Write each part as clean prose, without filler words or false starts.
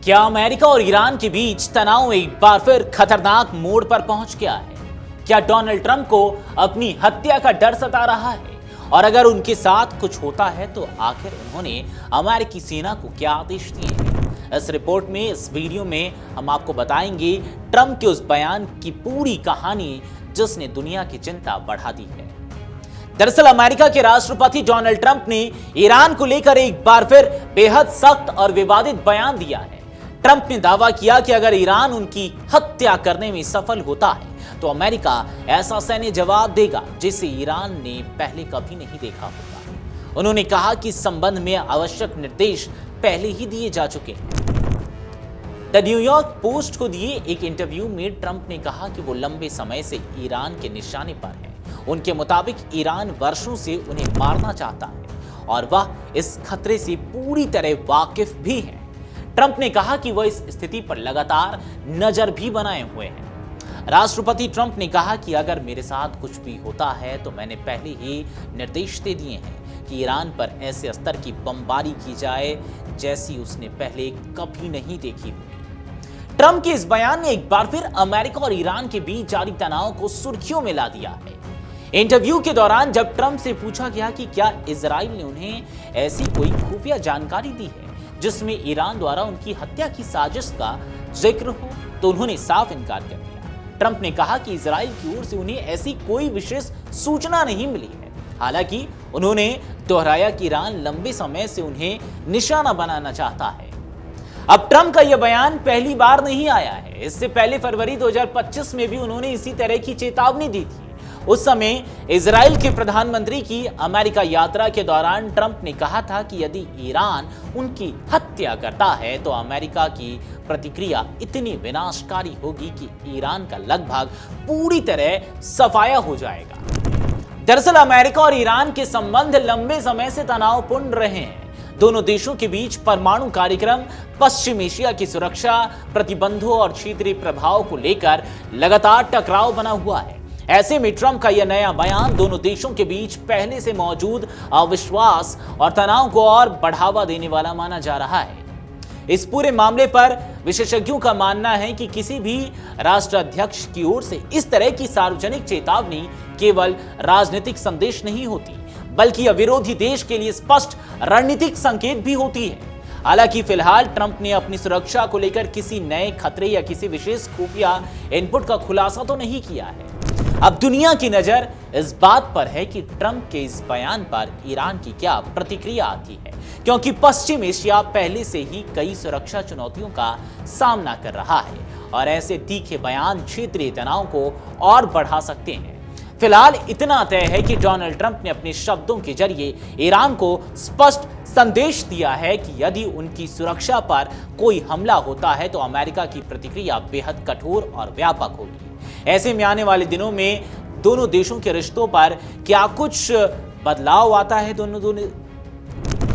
क्या अमेरिका और ईरान के बीच तनाव एक बार फिर खतरनाक मोड़ पर पहुंच गया है? क्या डोनाल्ड ट्रंप को अपनी हत्या का डर सता रहा है? और अगर उनके साथ कुछ होता है तो आखिर उन्होंने अमेरिकी सेना को क्या आदेश दिए हैं? इस रिपोर्ट में, इस वीडियो में हम आपको बताएंगे ट्रंप के उस बयान की पूरी कहानी जिसने दुनिया की चिंता बढ़ा दी है। दरअसल अमेरिका के राष्ट्रपति डोनाल्ड ट्रंप ने ईरान को लेकर एक बार फिर बेहद सख्त और विवादित बयान दिया है। ट्रंप ने दावा किया कि अगर ईरान उनकी हत्या करने में सफल होता है तो अमेरिका ऐसा सैन्य जवाब देगा जिसे ईरान ने पहले कभी नहीं देखा होगा। उन्होंने कहा कि इस संबंध में आवश्यक निर्देश पहले ही दिए जा चुके हैं। द न्यूयॉर्क पोस्ट को दिए एक इंटरव्यू में ट्रंप ने कहा कि वो लंबे समय से ईरान के निशाने पर है। उनके मुताबिक ईरान वर्षों से उन्हें मारना चाहता है और वह इस खतरे से पूरी तरह वाकिफ भी है। ट्रंप ने कहा कि वह इस स्थिति पर लगातार नजर भी बनाए हुए हैं। राष्ट्रपति ट्रंप ने कहा कि अगर मेरे साथ कुछ भी होता है तो मैंने पहले ही निर्देश दे दिए हैं कि ईरान पर ऐसे स्तर की बमबारी की जाए जैसी उसने पहले कभी नहीं देखी हुई। ट्रंप के इस बयान ने एक बार फिर अमेरिका और ईरान के बीच जारी तनाव को सुर्खियों में ला दिया है। इंटरव्यू के दौरान जब ट्रंप से पूछा गया कि क्या इजराइल ने उन्हें ऐसी कोई खुफिया जानकारी दी है जिसमें ईरान द्वारा उनकी हत्या की साजिश का जिक्र हो, तो उन्होंने साफ इनकार कर दिया। ट्रंप ने कहा कि इजराइल की ओर से उन्हें ऐसी कोई विशेष सूचना नहीं मिली है। हालांकि उन्होंने दोहराया कि ईरान लंबे समय से उन्हें निशाना बनाना चाहता है। अब ट्रंप का यह बयान पहली बार नहीं आया है। इससे पहले फरवरी 2025 में भी उन्होंने इसी तरह की चेतावनी दी थी। उस समय इजराइल के प्रधानमंत्री की अमेरिका यात्रा के दौरान ट्रंप ने कहा था कि यदि ईरान उनकी हत्या करता है तो अमेरिका की प्रतिक्रिया इतनी विनाशकारी होगी कि ईरान का लगभग पूरी तरह सफाया हो जाएगा। दरअसल अमेरिका और ईरान के संबंध लंबे समय से तनावपूर्ण रहे हैं। दोनों देशों के बीच परमाणु कार्यक्रम, पश्चिम एशिया की सुरक्षा, प्रतिबंधों और क्षेत्रीय प्रभाव को लेकर लगातार टकराव बना हुआ है। ऐसे में ट्रंप का यह नया बयान दोनों देशों के बीच पहले से मौजूद अविश्वास और तनाव को और बढ़ावा देने वाला माना जा रहा है। इस पूरे मामले पर विशेषज्ञों का मानना है कि किसी भी राष्ट्राध्यक्ष की ओर से इस तरह की सार्वजनिक चेतावनी केवल राजनीतिक संदेश नहीं होती, बल्कि यह विरोधी देश के लिए स्पष्ट रणनीतिक संकेत भी होती है। हालांकि फिलहाल ट्रंप ने अपनी सुरक्षा को लेकर किसी नए खतरे या किसी विशेष खुफिया इनपुट का खुलासा तो नहीं किया है। अब दुनिया की नजर इस बात पर है कि ट्रंप के इस बयान पर ईरान की क्या प्रतिक्रिया आती है, क्योंकि पश्चिम एशिया पहले से ही कई सुरक्षा चुनौतियों का सामना कर रहा है और ऐसे तीखे बयान क्षेत्रीय तनाव को और बढ़ा सकते हैं। फिलहाल इतना तय है कि डोनाल्ड ट्रंप ने अपने शब्दों के जरिए ईरान को स्पष्ट संदेश दिया है कि यदि उनकी सुरक्षा पर कोई हमला होता है तो अमेरिका की प्रतिक्रिया बेहद कठोर और व्यापक होगी। ऐसे में आने वाले दिनों में दोनों देशों के रिश्तों पर क्या कुछ बदलाव आता है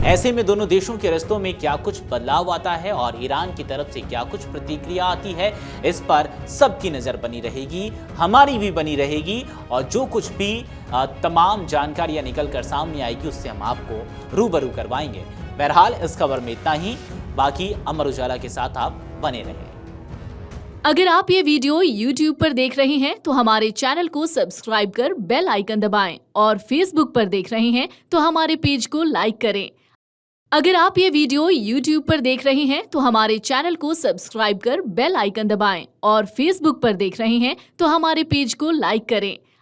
ऐसे में दोनों देशों के रिश्तों में क्या कुछ बदलाव आता है और ईरान की तरफ से क्या कुछ प्रतिक्रिया आती है, इस पर सबकी नजर बनी रहेगी, हमारी भी बनी रहेगी। और जो कुछ भी तमाम जानकारियां निकल कर सामने आएगी उससे हम आपको रूबरू करवाएंगे। बहरहाल इस खबर में इतना ही। बाकी अमर उजाला के साथ आप बने रहें। अगर आप ये वीडियो YouTube पर देख रहे हैं तो हमारे चैनल को सब्सक्राइब कर बेल आइकन दबाएं और Facebook पर देख रहे हैं तो हमारे पेज को लाइक करें। अगर आप ये वीडियो YouTube पर देख रहे हैं तो हमारे चैनल को सब्सक्राइब कर बेल आइकन दबाएं और Facebook पर देख रहे हैं तो हमारे पेज को लाइक करें।